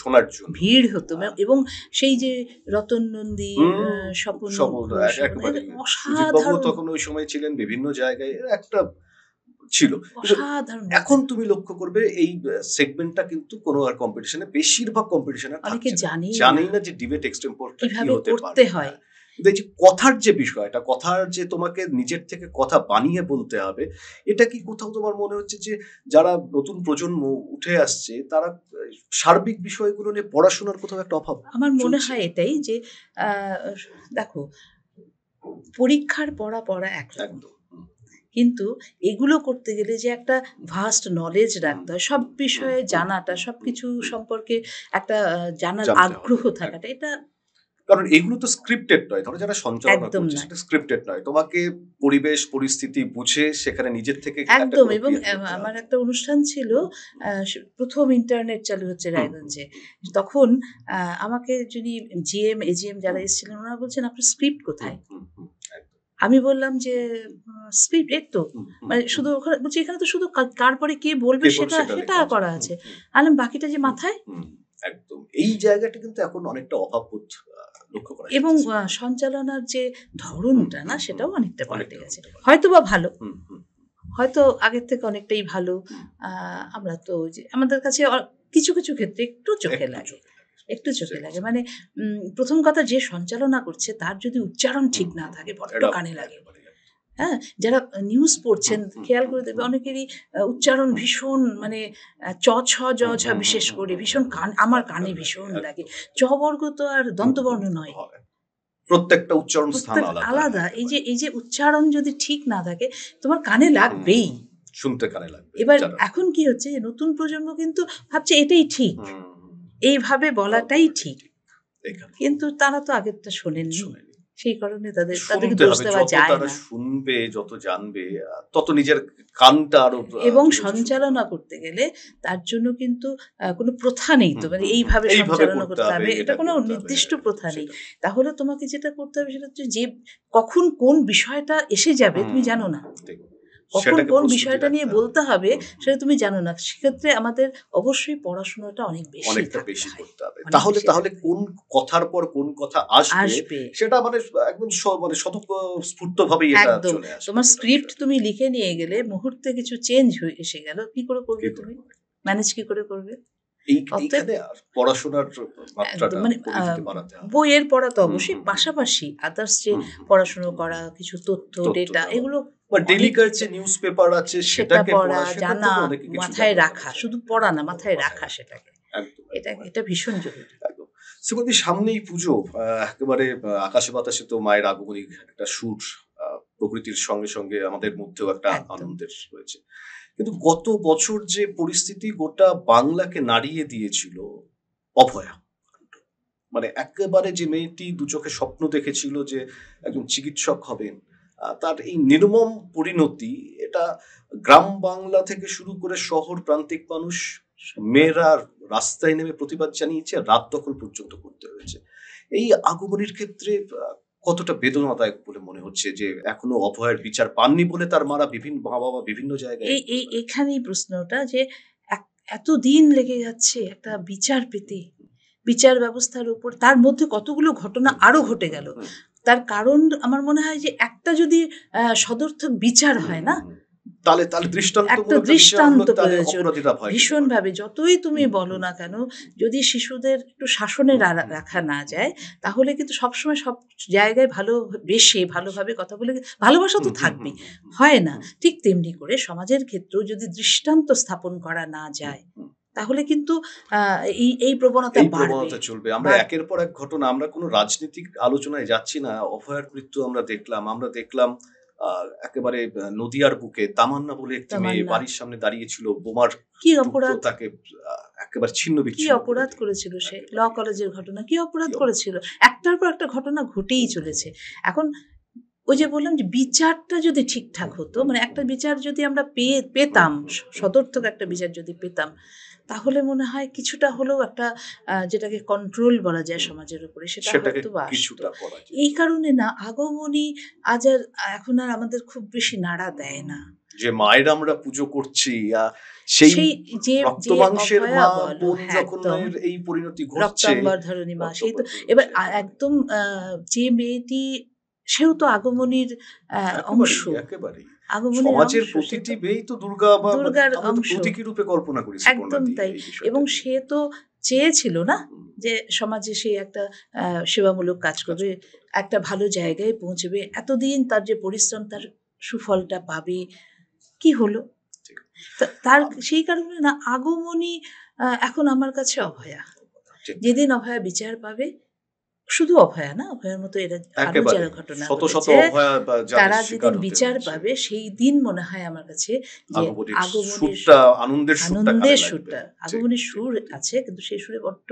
শোনার জন্য, ভিড় হতো। এবং সেই যে রতন নন্দী, স্বপন অসাধারণ তখন ওই সময় ছিলেন বিভিন্ন জায়গায়, একটা ছিল অসাধারণ। এখন তুমি লক্ষ্য করবে এই সেগমেন্টটা কিন্তু কোনো আর কম্পিটিশনে, বেশিরভাগ কম্পিটিশনে অনেকে জানেই না যে ডিবেট এক্সটেম্পোর কিভাবে করতে হয়। এই যে কথার যে বিষয়টা, কথার যে তোমাকে নিজের থেকে কথা বানিয়ে বলতে হবে, এটা কি কোথাও তোমার মনে হচ্ছে যে যারা নতুন প্রজন্ম উঠে আসছে তারা সার্বিক বিষয়গুলো নিয়ে পড়াশোনার কোথাও একটা অভাব? আমার মনে হয় এটাই যে দেখো, পরীক্ষার পড়া একদম, কিন্তু এগুলো করতে গেলে যে একটা ভাস্ট নলেজ রাখতে হয়, সব বিষয়ে জানাটা, সবকিছু সম্পর্কে একটা জানার আগ্রহ থাকাটা, এটা কারণ এগুলো তো স্ক্রিপ্টেড নয়। ধরো যারা সঞ্চালনা করছে সেটা স্ক্রিপ্টেড নয়, তোমাকে পরিবেশ পরিস্থিতি বুঝে সেখানে নিজের থেকে একদম। এবং আমার একটা অনুষ্ঠান ছিল, প্রথম ইন্টারনেট চালু হচ্ছে রায়গঞ্জে, তখন আমাকে যিনি জিএম এজিএম যারা এসেছিলেন ওনারা বলছেন আপনার স্ক্রিপ্ট কোথায়? আমি বললাম যে স্ক্রিপ্ট এই তো, মানে শুধু বলছি এখানে তো শুধু কার পরে কে বলবে সেটা করা আছে, আলাম বাকিটা যে মাথায়। একদম এই জায়গাটা কিন্তু এখন অনেকটা অভাববোধ লক্ষ্য করা যায়। এবং সঞ্চালনার যে ধরনটা না, সেটাও অনেকটা পাল্টে গেছে, হয়তো বা ভালো, হয়তো আগের থেকে অনেকটাই ভালো। আমরা তো যে আমাদের কাছে কিছু কিছু ক্ষেত্রে একটু চোখে লাগে, মানে প্রথম কথা, যে সঞ্চালনা করছে তার যদি উচ্চারণ ঠিক না থাকে বড্ড কানে লাগে। হ্যাঁ, যারা নিউজ পড়ছেন খেয়াল করে দেবে অনেকেরই উচ্চারণ ভীষণ, মানে চ ছ জ ঝ বিশেষ করে ভীষণ আমার কানে ভীষণ লাগে। চ বর্গ তো আর দন্তবর্ণ নয়, প্রত্যেকটা উচ্চারণ স্থান আলাদা। এই যে উচ্চারণ যদি ঠিক না থাকে তোমার কানে লাগবেই, শুনতে কানে লাগবে। এবার এখন কি হচ্ছে, নতুন প্রজন্ম কিন্তু ভাবছে এটাই ঠিক, এইভাবে বলাটাই ঠিক, কিন্তু তারা তো আগেরটা শোনেননি, সেই কারণে তাদেরকে দোষ দেওয়া যায় না। শুনবে, যত জানবে তত নিজের কানটা আরো। এবং সঞ্চালনা করতে গেলে তার জন্য কিন্তু কোনো প্রথা নেই তো, মানে এইভাবে সঞ্চালনা করতে হবে, এটা কোনো নির্দিষ্ট প্রথা নেই। তাহলে তোমাকে যেটা করতে হবে সেটা হচ্ছে যে কখন কোন বিষয়টা এসে যাবে তুমি জানো না, কখন কোন বিষয়টা নিয়ে বলতে হবে সেটা তুমি জানো না, সেক্ষেত্রে আমাদের অবশ্যই পড়াশোনাটা অনেকটা বেশি করতে হবে। তাহলে কোন কথার পর কোন কথা আসবে সেটা মানে একদম মানে স্বতঃস্ফূর্তভাবেই এটা চলে আসবে। তোমার স্ক্রিপ্ট তুমি লিখে নিয়ে গেলে মুহূর্তে কিছু চেঞ্জ হয়ে এসে গেল, কি করে করবে তুমি, ম্যানেজ কি করে করবে? পড়াশোনার মাত্রাটা মানে বইয়ের পড়া তো অবশ্যই, পাশাপাশি আদার্স যে পড়াশোনা করা, কিছু তথ্য ডেটা, এগুলো ডেলিকার যে নিউজ পেপার আছে সেটাকে পড়া, জানা, মাথায় রাখা, শুধু পড়া না মাথায় রাখা, সেটাকে এটা ভীষণ জরুরি। শ্রীমতী, সামনেই পুজো, একেবারে আকাশে বাতাসে তো মায়ের আগমনী একটা সুর, প্রকৃতির সঙ্গে সঙ্গে আমাদের মধ্যেও একটা আনন্দের রয়েছে। কিন্তু গত বছর যে পরিস্থিতি গোটা বাংলাকে নাড়িয়ে দিয়েছিল, অভয়া, মানে একেবারে যে মেয়েটি দু চোখে স্বপ্ন দেখেছিল যে একজন চিকিৎসক হবেন, তার এই নির্মম পরিণতি, এটা গ্রাম বাংলা থেকে শুরু করে শহর প্রান্তিক মানুষ, মেয়েরা রাস্তায় নেমে প্রতিবাদ জানিয়েছে, রাত দখল পর্যন্ত করতে হয়েছে। এই আগমনীর ক্ষেত্রে কতটা বেদনাদায়ক বলে মনে হচ্ছে যে এখনো অভয়ের বিচার পাননি বলে তার মা বাবা বিভিন্ন জায়গায়। এখানেই প্রশ্নটা যে এতদিন লেগে যাচ্ছে একটা বিচার পেতে, বিচার ব্যবস্থার উপর, তার মধ্যে কতগুলো ঘটনা আরো ঘটে গেল। তার কারণ আমার মনে হয় যে একটা যদি সদর্থক বিচার হয় না, তাহলে একটা দৃষ্টান্ত প্রয়োজন ভীষণভাবে। যতই তুমি বলো না কেন, যদি শিশুদের একটু শাসনে রাখা না যায়, তাহলে কিন্তু সবসময় সব জায়গায় ভালোভাবে কথা বলে ভালোবাসা তো থাকবেই, হয় না। ঠিক তেমনি করে সমাজের ক্ষেত্রেও যদি দৃষ্টান্ত স্থাপন করা না যায়, তাহলে কিন্তু এই প্রবণতা চলবে। আমরা একের পর এক ঘটনা, আমরা কোনো রাজনৈতিক আলোচনায় যাচ্ছি না, অভয়ার মৃত্যু আমরা দেখলাম একেবারে নদিয়ার বুকে তামান্না বলে একটি মেয়ে বাড়ির সামনে দাঁড়িয়েছিল, বোমার কি অপরাধ, তাকে একেবারে ছিন্ন বিচ্ছিন্ন, কি অপরাধ করেছিল সে, ল কলেজের ঘটনা, কি অপরাধ করেছিল, একটার পর একটা ঘটনা ঘটেই চলেছে। এখন ওই যে বললাম যে বিচারটা যদি ঠিকঠাক হতো, মানে একটা বিচার যদি আমরা পেতাম, সদর্থক একটা বিচার যদি পেতাম, তাহলে মনে হয় কিছুটা হলেও একটা যেটাকে কন্ট্রোল বলা যায় সমাজের উপরে, সেটা হয়তো আসতো। এই কারণে না আগমনী আজ আর এখন আর আমাদের খুব বেশি নাড়া দেয় না। যে মায়ের আমরা পুজো করছি, সেই যে রক্তমাংসের মা বোন যখন এই পরিণতি ঘটছে, রক্তাম্বর ধরনী মা, সেই তো এবার একদম যে মেয়েটি, সেও তো আগমনীর অংশ, একেবারেই সমাজের প্রতিটি মেয়েই তো দুর্গার প্রতীকী রূপে কল্পনা করেছে, একদম তাই। এবং সে তো চেয়েছিল না যে সমাজে সে একটা সেবামূলক কাজ করবে, একটা ভালো জায়গায় পৌঁছবে, এতদিন তার যে পরিশ্রম তার সুফলটা পাবে, কি হলো তার। সেই কারণে না আগমনী এখন আমার কাছে অভয়া। যেদিন অভয়া বিচার পাবে, শুধু অভয়া না, অভয়ার মতো এরা আরো যারা ঘটনা তারা যেদিন বিচার পাবে, সেই দিন মনে হয় আমার কাছে যে আগমনীর সুরটা, আগমনীর সুর আছে, কিন্তু সেই সুরে বড্ড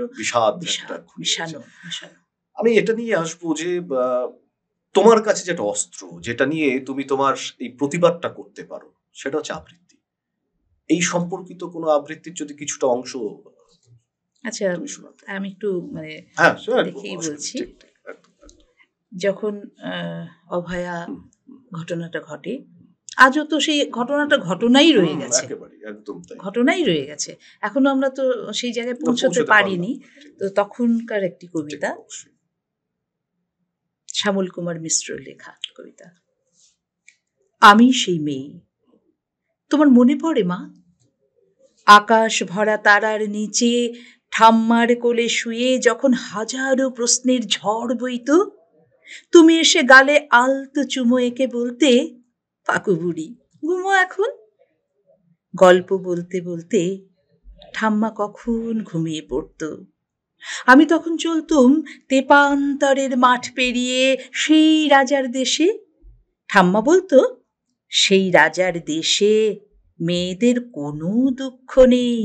মিশানো। আমি এটা নিয়ে আসবো যে তোমার কাছে যেটা অস্ত্র, যেটা নিয়ে তুমি তোমার এই প্রতিবাদটা করতে পারো, সেটা হচ্ছে আবৃত্তি। এই সম্পর্কিত কোনো আবৃত্তির যদি কিছুটা অংশ আচ্ছা আমি একটু মানে দেখেই বলছি। যখন অভয়া ঘটনাটা ঘটে, আজও তো সেই ঘটনাটা ঘটনাই রয়ে গেছে, ঘটনাই রয়ে গেছে, এখনো আমরা তো সেই জায়গায় পৌঁছতে পারিনি। তো তখনকার একটি কবিতা, শ্যামল কুমার মিশ্রর লেখা কবিতা, আমি সেই মেয়ে। তোমার মনে পড়ে মা, আকাশ ভরা তারার নিচে ঠাম্মার কোলে শুয়ে যখন হাজারো প্রশ্নের ঝড় বইত, তুমি এসে গালে আলতো চুমো এঁকে বলতে, পাকু বুড়ি ঘুমো এখন। গল্প বলতে বলতে ঠাম্মা কখন ঘুমিয়ে পড়ত, আমি তখন চলতুম তেপান্তরের মাঠ পেরিয়ে সেই রাজার দেশে। ঠাম্মা বলতো, সেই রাজার দেশে মেয়েদের কোনো দুঃখ নেই,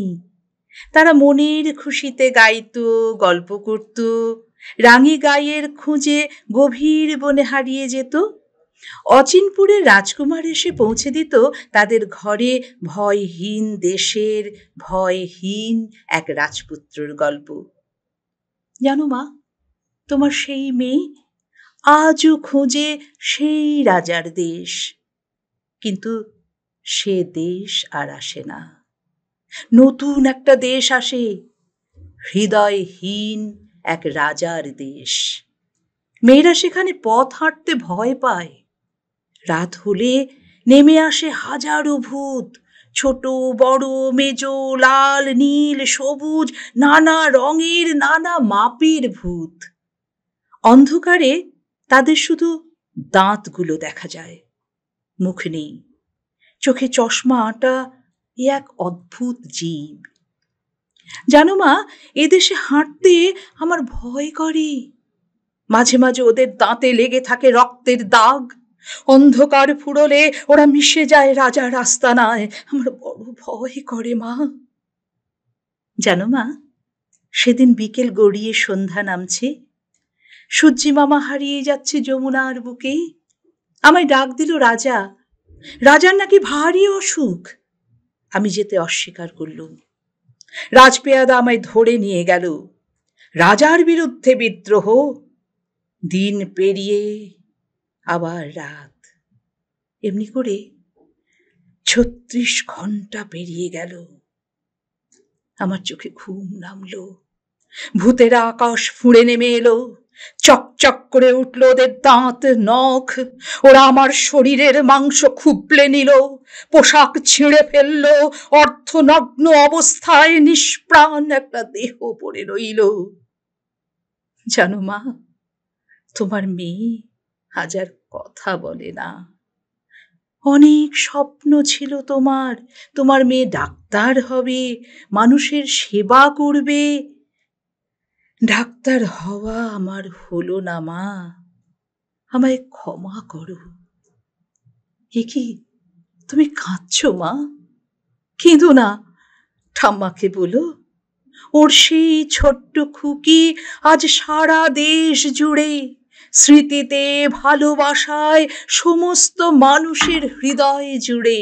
তারা মনের খুশিতে গাইতো, গল্প করত, রাঙি গাইয়ের খুঁজে গভীর বনে হারিয়ে যেত। অচিনপুরের রাজকুমার এসে পৌঁছে দিত তাদের ঘরে ভয়হীন দেশের ভয়হীন এক রাজপুত্রর গল্প। জানো মা, তোমার সেই মেয়ে আজও খোঁজে সেই রাজার দেশ, কিন্তু সে দেশ আর আসে না। নতুন একটা দেশ আসে, হৃদয়হীন এক রাজার দেশ। মেয়েরা সেখানে পথ হাঁটতে ভয় পায়, রাত হলে নেমে আসে হাজারো ভূত, ছোট বড় মেজ লাল নীল সবুজ, নানা রঙের নানা মাপের ভূত। অন্ধকারে তাদের শুধু দাঁতগুলো দেখা যায়, মুখ নেই, চোখে চশমা আঁটা এক অদ্ভুত জীব। জানো মা, এদেশে হাঁটতে আমার ভয় করে, মাঝে মাঝে ওদের দাঁতে লেগে থাকে রক্তের দাগ, অন্ধকার ফুরলে ওরা মিশে যায় রাজার আস্তানায়, আমার বড় ভয় করে মা। জানো মা, সেদিন বিকেল গড়িয়ে সন্ধ্যা নামছে, সূর্যি মামা হারিয়ে যাচ্ছে যমুনার বুকে, আমায় ডাক দিল রাজা, রাজার নাকি ভারী অসুখ। আমি যেতে অস্বীকার করলুম। রাজপেয়াদা আমায় ধরে নিয়ে গেল, রাজার বিরুদ্ধে বিদ্রোহ। দিন পেরিয়ে আবার রাত, এমনি করে 36 ঘন্টা পেরিয়ে গেল। আমার চোখে ঘুম নামলো, ভূতেরা আকাশ ফুঁড়ে নেমে এলো, চকচক করে উঠল ওদের দাঁত নখ, ওরা আমার শরীরের মাংস খুবলে নিল, পোশাক ছিঁড়ে ফেললো, অর্ধনগ্ন অবস্থায় নিষ্প্রাণ একটা দেহ পড়ে রইল। জানো মা, তোমার মেয়ে হাজার কথা বলে না, অনেক স্বপ্ন ছিল তোমার, তোমার মেয়ে ডাক্তার হবে, মানুষের সেবা করবে। ডাক্তার হওয়া আমার হলো না মা, আমায় ক্ষমা করো। এ কি, তুমি কাঁদছো মা? কেঁদো না, ঠাম্মাকে বলো। ওর সেই ছোট্ট খুকি আজ সারা দেশ জুড়ে স্মৃতিতে, ভালোবাসায়, সমস্ত মানুষের হৃদয় জুড়ে।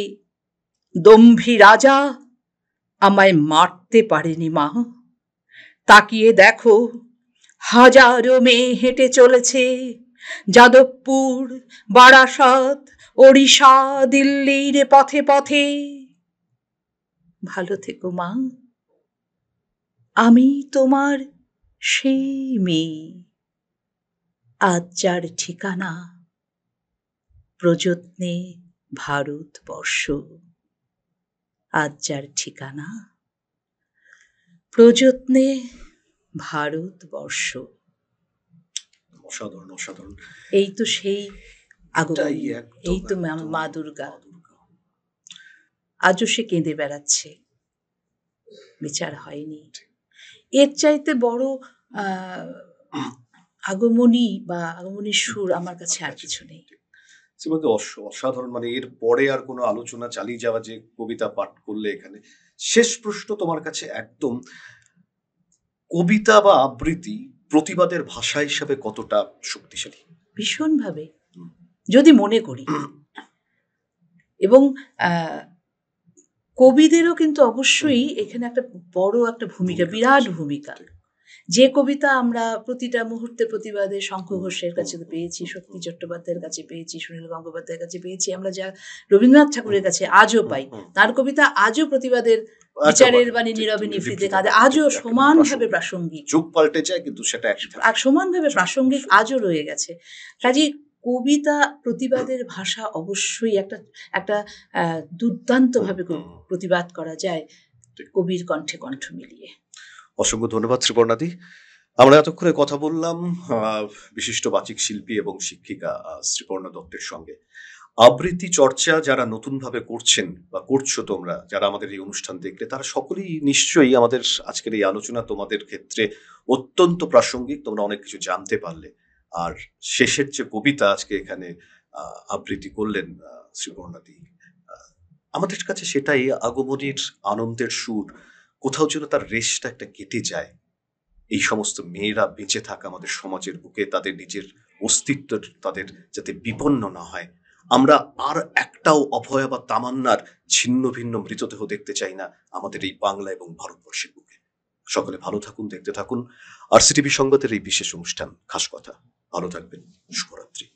দম্ভী রাজা আমায় মারতে পারেনি মা। তাকিয়ে দেখো, হাজারো মেয়ে হেঁটে চলেছে যাদবপুর, বারাসাত, ওড়িশা, দিল্লির পথে পথে। ভালো থেকো মা, আমি তোমার সেই মেয়ে। আজ যার ঠিকানা প্রযত্নে ভারতবর্ষ। আজ যার ঠিকানা প্রযত্নে ভারতবর্ষ। অসাধারণ, অসাধারণ। এই তো সেই আগমনী, এই তো মা দুর্গা। আজও সে কেঁদে বেড়াচ্ছে, বিচার হয়নি। এর চাইতে বড় আগমনী বা আগমনীর সুর আমার কাছে আর কিছু নেই। অসাধারণ। মানে এর পরে আর কোনো আলোচনা চালিয়ে যাওয়া, যে কবিতা পাঠ করলে এখানে। শেষ প্রশ্ন তোমার কাছে একদম, কবিতা বা আবৃত্তি প্রতিবাদের ভাষা হিসাবে কতটা শক্তিশালী? ভীষণভাবে, যদি মনে করি। এবং কবিদেরও কিন্তু অবশ্যই এখানে একটা বড় একটা ভূমিকা, বিরাট ভূমিকা। যে কবিতা আমরা প্রতিটা মুহূর্তে প্রতিবাদে শঙ্খ ঘোষের কাছে পেয়েছি, শক্তি চট্টোপাধ্যায়ের কাছে পেয়েছি, সুনীল গঙ্গোপাধ্যায়ের কাছে পেয়েছি, আমরা যা রবীন্দ্রনাথ ঠাকুরের কাছে আজও পাই, তার কবিতা আজও প্রতিবাদের, বিচারের বাণী, নীরবে নিভৃতে কাঁদে, আজও সমানভাবে প্রাসঙ্গিক। যুগ পাল্টে যায় কিন্তু সেটা সমানভাবে প্রাসঙ্গিক আজও রয়ে গেছে। কাজেই কবিতা প্রতিবাদের ভাষা অবশ্যই একটা একটা দুর্দান্তভাবে প্রতিবাদ করা যায় কবির কণ্ঠে কণ্ঠ মিলিয়ে। অসংখ্য ধন্যবাদ শ্রীপর্ণাদি। আমরা এতক্ষণে কথা বললাম বিশিষ্ট বাচিক শিল্পী এবং শিক্ষিকা শ্রীপর্ণা দত্তের সঙ্গে। আবৃত্তি চর্চা যারা নতুনভাবে করছেন বা করছো তোমরা, যারা আমাদের এই অনুষ্ঠান দেখলে, তারা সকলেই নিশ্চয়ই আমাদের আজকের এই আলোচনা তোমাদের ক্ষেত্রে অত্যন্ত প্রাসঙ্গিক। তোমরা অনেক কিছু জানতে পারলে। আর শেষের যে কবিতা আজকে এখানে আবৃত্তি করলেন শ্রীপর্ণাদি, আমাদের কাছে সেটাই আগমনীর আনন্দের সুর। কোথাও যেন তার রেশটা একটা কেটে যায়। এই সমস্ত মেয়েরা বেঁচে থাকা আমাদের সমাজের বুকে, তাদের নিজের অস্তিত্ব তাদের যাতে বিপন্ন না হয়। আমরা আর একটাও অভয়া বা তামান্নার ছিন্ন ভিন্ন মৃতদেহ দেখতে চাই না আমাদের এই বাংলা এবং ভারতবর্ষের বুকে। সকলে ভালো থাকুন, দেখতে থাকুন RCTV সংবাদের এই বিশেষ অনুষ্ঠান খাস কথা। ভালো থাকবেন, শুভরাত্রি।